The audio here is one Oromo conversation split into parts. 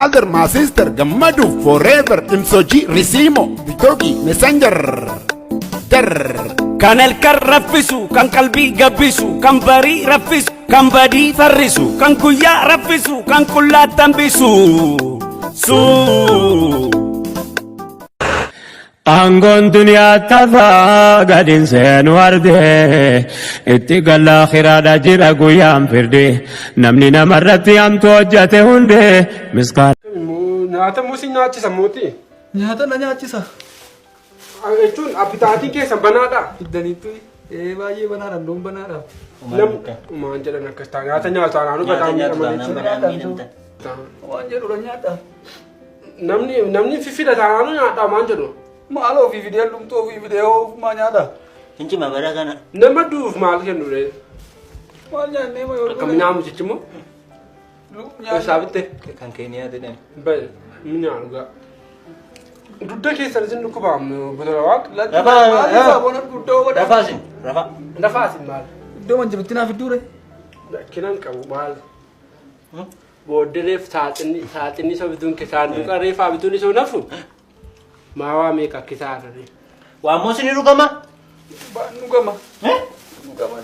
brother, my sister, Gammadu forever, Imsoji, Risimo, Vitogi, Messenger. Kan elkar raffisu, kan qalbii gabbisu, kan barii raffisu, kan badii farrisu, kan guyyaa raffisu, kan qullaa tambisu. Angon dunia tafa gadin seenu arde itti galla akhirada jira guyyaan firde namni namarratti hamtu hojjate hunde miskaan nyaata musi nyaachisa mootii nyaata na nyaachisa jechuun appitaatiin keessa banaadha iddaniitu baay'ee banaadha ndoon banaadha maan jedhan akkas ta'a nyaata nyaata naannoo badaan miidhamanii waan jedhudha nyaata namni fifida taanaanu nyaata maan jedhu maaloo fi fidee lumtoo fi fidee hoo maa nyaata Inci mabara kana. nama duuf maal kennu re maal nyaannee ma yoo akkam nyaamu jechumoo saabitte Kan Keniyaa jedhan. bae minyaanu gaa dudda keessan isin dhukkubaamnu botora waaq Rafaasin. Rafa. lafaasin maal iddoo manjibatti naaf idduure kinan qabu maal booddereef saaxinni isa bituun kisaan duqa reefaa bituun isa nafu maawaa meeqa kisaarare Waamoo sini dhugama? dhugama dhugama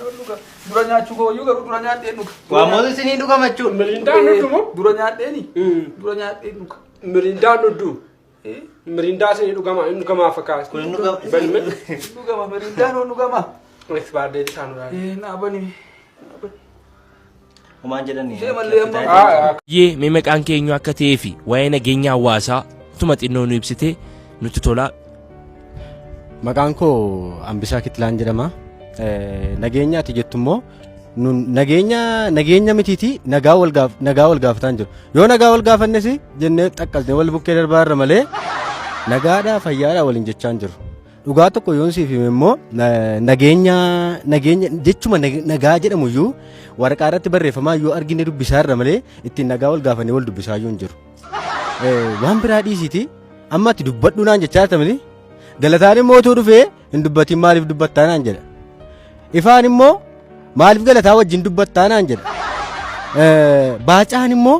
dura nyaachuu kooyyuu garuu dura nyaadhee dhuga Waamoo sini dhugama jechuun. mirindaan nuddumo dura nyaadheeni dura nyaadhee dhuga mirindaan nuddu mirindaa sini dhugama inni dhugamaa fakkaas Kun dhugama. balme dhugama mirindaan hoo dhugama ekspaardeeti isaan uraale naabani Homaan jedhani. Ishee mallee amma Yee mee maqaan keenyu akka ta'ee fi waa'ee nageenya hawaasaa tuma xinnoo nu ibsite nutti tola. Maqaan koo Ambisaa Kitlaan jedhama. Nageenyaati jettummoo nageenya mitiiti nagaa wal gaafataan jiru. Yoo nagaa wal gaafannes jennee xaqqasnee wal bukkee darbaarra malee nagaadhaa fayyaadhaa waliin jechaan jiru. Dhugaa tokko yoon siif hime immoo nageenya jechuma nagaa jedhamuyyuu waraqaa irratti barreeffamaa yoo argine dubbisaarra malee ittiin nagaa wal gaafannee wal dubbisaayyuu hin jiru. Waan biraa dhiisiiti amma ati dubbadhu naan jechaa tamani galataan immoo otoo dhufee hin dubbatiin maaliif dubbattaa naan jedha. Ifaan immoo maaliif galataa wajjin dubbattaa naan jedha. Baacaan immoo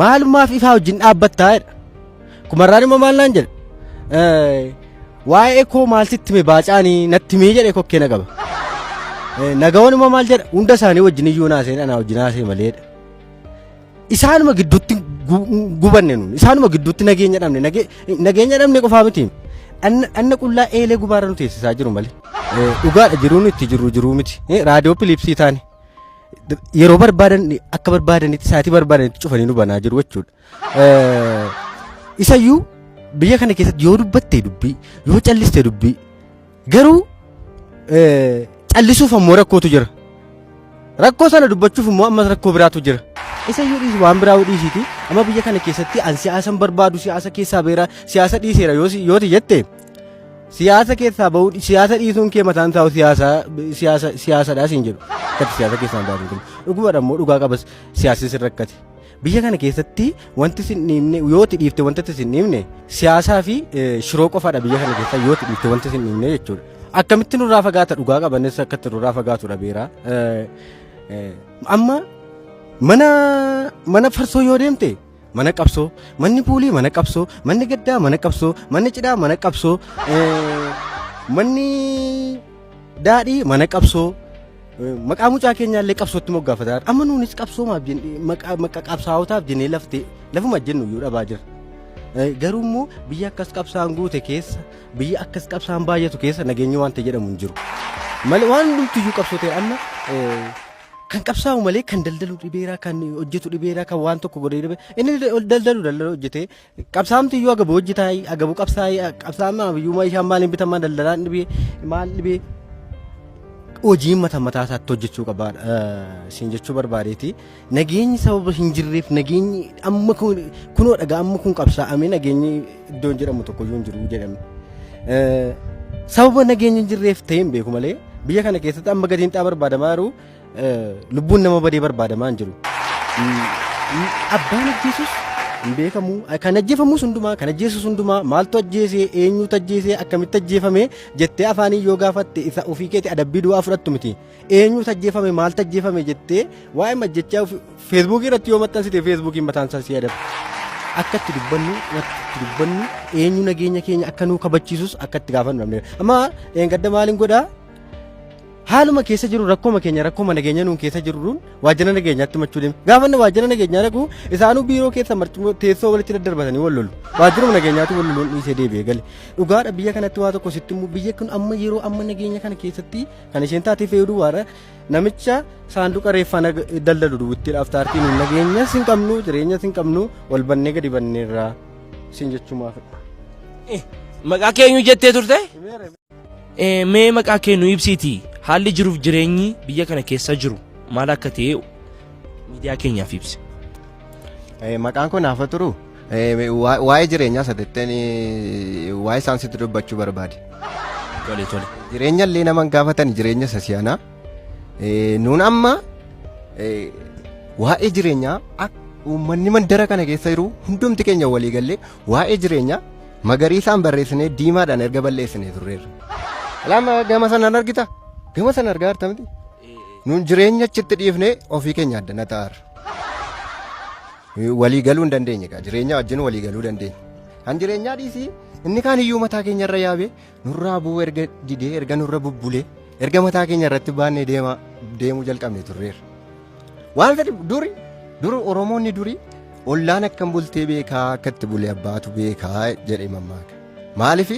maalummaaf ifaa wajjin dhaabbattaa jedha. Kumarraan immoo maal naan jedha. Waa'ee koo maal sitti hime baacaanii natti himee jedhee kokkee na qaba. Nagaawwan immoo maal jedha hunda isaanii wajjin iyyuu naasee anaa wajjin naasee maleedha. Isaanuma gidduutti gubanne nuun isaanuma gidduutti nageenya dhabne qofaa miti. Anna qullaa eelee gubaarra nu teessisaa jiru malee. Dhugaadha jiruun itti jiruu miti. Raadiyoo Philiipsii taane yeroo barbaadan akka barbaadanitti saatii barbaadanitti cufanii nu banaa jiru jechuudha. Isayyuu biyya kana keessatti yoo dubbatte dubbii yoo calliste dubbii garuu callisuuf ammoo rakkootu jira. Rakkoo sana dubbachuuf immoo ammas rakkoo biraatu jira. Isa yoo dhiisi waan biraa dhiisiiti amma biyya kana keessatti an siyaasan barbaadu siyaasa keessaa beera siyaasa dhiiseera yooti jette siyaasa keessaa bahuu siyaasa dhiisuun kee mataan taa'u siyaasadhaa siin jedhu akkati siyaasa keessaa hin baatu dhugumadha immoo dhugaa qabas siyaasni sin rakkate. Biyya kana keessatti wanti sin dhiibne yooti dhiifte wanti sin dhiibne siyaasaa fi shiroo qofaadha biyya kana keessa yooti dhiifte wanti sin dhiibne jechuudha. Akkamitti nurraa fagaata dhugaa qabannes akkatti nurraa fagaatudha beera. Amma mana farsoo yoo deemte mana qabsoo manni puulii mana qabsoo manni gaddaa mana qabsoo manni cidhaa mana qabsoo manni daadhii mana qabsoo maqaa mucaa keenyaallee qabsootti moggaafataa amma nuunis qabsoomaaf maqaa qabsaa'otaaf jennee lafuma jennu iyyuu dhabaa jira. Garuu immoo biyya akkas qabsaan guute keessa biyya akkas qabsaan baay'atu keessa nageenyi waan ta'e jedhamu hin jiru. Malee waan hundumtiyyuu qabsoo ta'e amma kan qabsaa'u malee kan daldalu dhibeeraa kan hojjetu dhibeeraa kan waan tokko godhee dhibee inni daldalu hojjetee qabsaa'amti iyyuu agabu hojjetaa agabu qabsaa'amaa biyyuu meeshaan maaliin bitamaa daldalaan dhibee maal dhibee hojiin mataa isaatti hojjechuu qabaadha siin jechuu barbaadeeti. Nageenyi sababa hin jirreef nageenyi amma kunoo dhagaa amma kun qabsaa'amee nageenyi iddoo hin jedhamu tokko iyyuu hin jiru jedhame. Sababa nageenyi hin jirreef ta'e hin beeku malee biyya kana keessatti amma gadiin xaa barbaadamaa jiru lubbuun nama badee barbaadamaa hin jiru. Abbaan ajjeesus hin beekamu kan ajjeefamus hundumaa kan ajjeesus hundumaa maaltu ajjeesee eenyutu ajjeesee akkamitti ajjeefame jettee afaanii yoo gaafatte isa ofii keetti adabbii du'aa fudhattu miti. Eenyutu ajjeefame maaltu ajjeefame jettee waa'ee majjechaa feesbuukii irratti yoo maxxansite feesbuukiin mataan isaa si adaba. akka itti dubbannu eenyu nageenya keenya akka nuu kabachiisus akka itti gaafannu amma gadda maaliin godhaa haaluma keessa jiru rakkuma keenya rakkuma nageenya nuun keessa jiruun waajjira nageenyaatti machuu deema gaafanna waajjira nageenyaa dhaqu isaanuu biiroo keessa marcuma teessoo walitti daddarbatanii wal lolu waajjiruma nageenyaatti wal loluun dhiisee deebi'ee gale dhugaadha biyya kanatti waa tokko sitti immoo biyya kun amma yeroo amma nageenya kana keessatti kan isheen taatee fayyaduu waara namicha saanduqa reeffaa daldalu duwwittiidhaaf taartii nuun nageenya sin qabnu jireenya sin qabnu wal bannee gadi banneerraa sin jechumaaf. Maqaa keenyu jettee turte? Mee maqaa keenyu ibsiitii haalli jiruuf jireenyi biyya kana keessa jiru maal akka ta'e miidiyaa keenyaaf ibsi. Maqaan kun haafa turu waa'ee jireenyaa sadetteen waa'ee isaan sitti dubbachuu barbaade. Tole. Jireenya illee naman gaafatan jireenya sasiyaanaa nuun amma waa'ee jireenyaa uummanni mandara kana keessa jiru hundumti keenya walii gallee waa'ee jireenyaa magariisaan barreessinee diimaadhaan erga balleessinee turreerra. Lama gama sanaan argita? Gama sana argaa jirta miti? Nuun jireenya achitti dhiifnee ofii keenya addana ta'aarra. Walii galuu hin dandeenye kaa jireenya wajjin walii galuu dandeenya. Kan jireenyaa dhiisii inni kaan iyyuu mataa keenya irra yaabee nurraa bu'uu erga didee erga nurra bubbulee erga mataa keenya irratti baannee deemuu jalqabne turreerra. Waan fedhi duri Oromoonni duri ollaan akkam bultee beekaa akka itti bulee abbaatu beekaa jedhee mammaaka. Maaliif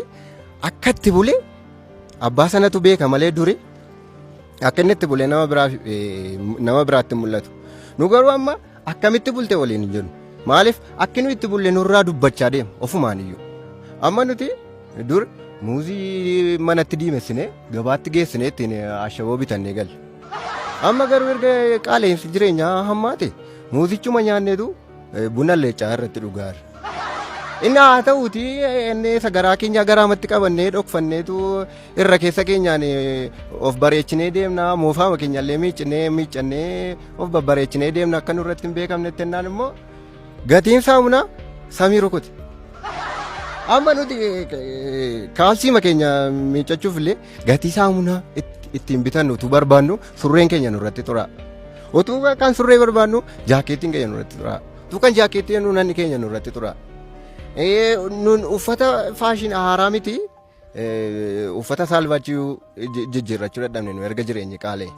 akka itti bulee abbaa sanatu beeka malee duri akka inni itti bulee nama biraatti mul'atu. Nu garuu amma akkamitti bulte waliin hin jennu. Maaliif akka inni itti bulee nurraa dubbachaa deema ofumaan iyyuu. Amma nuti dur muuzii manatti diimessinee gabaatti geessinee ittiin ashaboo bitannee galle. Amma garuu erga qaala'insi jireenyaa hammaate muuzichuma nyaanneetu buna leechaa irratti dhugaara. Inni haa ta'uuti inni garaa keenya garaamatti qabannee dhokfanneetu irra keessa keenyaan of bareechinee deemna moofaama keenyallee miiccannee of babbareechinee deemna akka nurratti hin beekamnetti jennaan immoo gatiin saamunaa samii rukute. Amma nuti kaalsiima keenya miiccachuuf illee gatii saamunaa ittiin bitannu utuu barbaannu surreen keenya nurratti tura. Utuu kan surree barbaannu jaakeettiin keenya nurratti tura. Utuu kan jaakeettiin nanni keenya nurratti tura. Nun uffata faashin haaraa miti uffata saalfachuu jijjiirrachuu dadhabne nu erga jireenyi qaalee.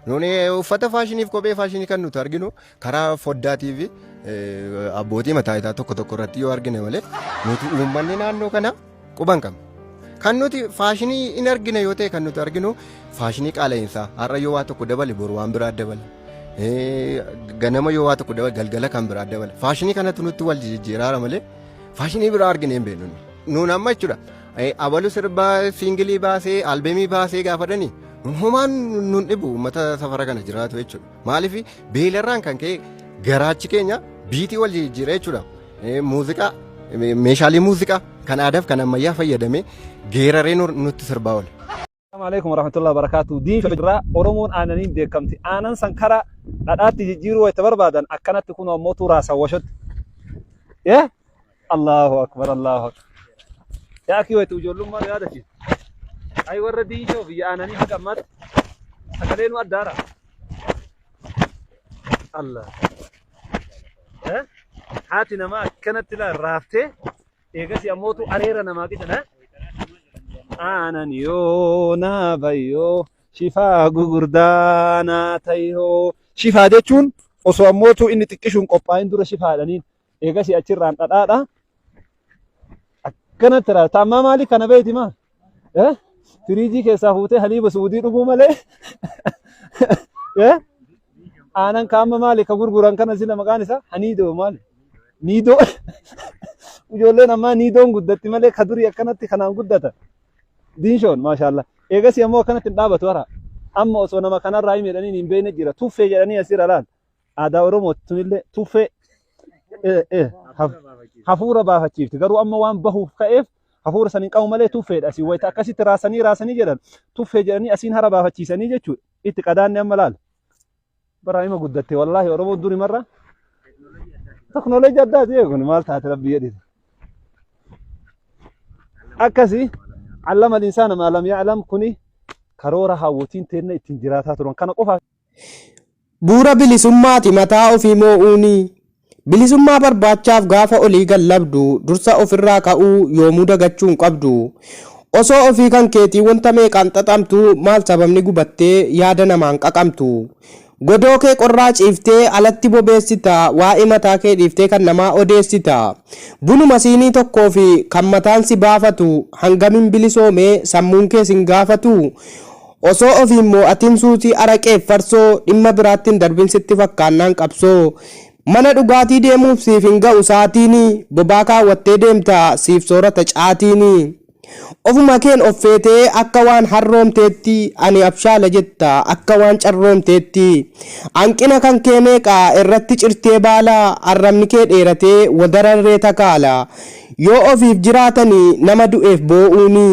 Nun uffata faashiniif kophee faashinii kan nuti arginu karaa foddaatii fi abbootii mataa isaa tokko irratti yoo argine malee nuti uummanni naannoo kana quban qabna. Kan nuti faashinii in argine yoo ta'e kan nuti arginu faashinii qaala'insaa har'a yoo waa tokko dabale boru waan biraa dabala. Ganama yoo waa tokko dabale galgala kan biraa dabala. Faashinii kanatu nutti wal jijjiiraara malee faashinii biraa argine hin beeknu. Nuun amma jechuudha abalu sirbaa siingilii baasee albeemii baasee gaafadhanii homaan nun dhibu uummata safara kana jiraatu jechuudha. Maaliif beelarraan kan ka'e garaachi keenya biitii wal jijjiira jechuudha. Muuziqaa meeshaalee muuziqaa kan aadaaf kan ammayyaa fayyadamee geeraree nutti sirbaa oole. Assalamu alaikum warahmatullahi wabarakatuh. Diin federaa Oromoon aananiin beekamti. Aanan san karaa dhadhaatti jijjiiruu itti barbaadan akkanatti kun ammoo tuuraa sawwashotti. Allahu akbar Allahu akbar. Yaa kii wayitu ijoollummaa yaadachi. Ay warra diishoo biyya aananii haga ammaatti sagalee nu addaara. Allah. Haati namaa akkanatti laa raaftee eegasi ammootu areera namaa qixana. Aanan yoo naa bayyoo shifaa gugurdaa naa tayyoo. Shifaa jechuun osoo ammootu inni xiqqishuun qophaa'in dura shifaadhaniin eegasi achirraan dhadhaadha. Akkanatti raafta ammaa maali kana beeti maa? Firiijii keessaa fuutee haliiba suudii dhuguu malee. Aanan kaama maali ka gurguran kana sila maqaan isaa haniidoo maali? Niidoo. Ijoolleen ammaa niidoon guddatti malee ka durii akkanatti kanaan guddata. Diinshoon maashaallah. Eegasii ammoo akkanatti hin dhaabatu hara. Amma osoo nama kanarraa hin jedhanii hin beekne jira. Tuffee jedhanii asirra laal. Aadaa Oromooti tunillee tuffee hafuura baafachiifti. Garuu amma waan bahuuf ka'eef hafuura saniin qabu malee tuffeedha. Asii wayita akkasitti raasanii jedhan tuffee jedhanii asiin hara baafachiisanii jechuudha. Itti qadaanne amma laal. Baraayima guddatte wallaahi Oromoon duri marra. Teknoolojii addaati eeguun maal taate rabbi jedhite. Akkasii allama insaana maa lam ya'lam kuni karoora hawwatiin teenne ittiin jiraataa turan kana qofa. Bu'uura bilisummaati mataa ofii moo'uuni bilisummaa barbaachaaf gaafa olii gallabdu dursa ofirraa ka'uu yoomuu dagachuu hin qabdu. Osoo ofii kan keetii wanta meeqaan xaxamtu maal sababni gubattee yaada namaan qaqamtu. Godoo kee qorraa ciiftee alatti bobeessita waa'ee mataa kee dhiiftee kan namaa odeessita. Bunuma siinii tokkoo fi kan mataan si baafatu hangamiin bilisoomee sammuun kee sin gaafatu. Osoo ofii immoo atiin suutii araqeef farsoo dhimma biraattiin darbin sitti fakkaannaan qabsoo. Mana dhugaatii deemuuf siif hin ga'u sa'aatiin bobaa kaawwattee deemta siif soorata caatiini. Ofuma keen offeetee akka waan harroomteetti ani abshaala jetta akka waan carroomteetti. Hanqina kan kee meeqa irratti cirtee baala arrabni kee dheeratee wadararree takaala. Yoo ofiif jiraatanii nama du'eef boo'uuni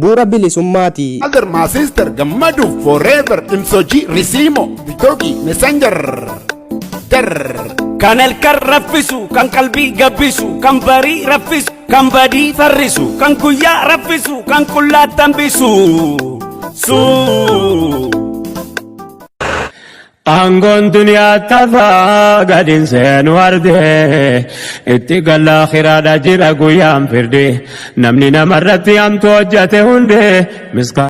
bu'uura bilisummaati. Mother, my sister, Gammadu forever. Imsoji Risimo, Bitogi, Messenger. Kan elkan raffisu, kan qalbii gabbisu, kan barii raffisu, kan badii farrisu, kan guyyaa raffisu, kan qullaattan bisu. Aangoon duniyaa tafaa gadiin seenu arde itti galla khiraadha jira guyyaan firde namni namarratti hamtu hojjate hunde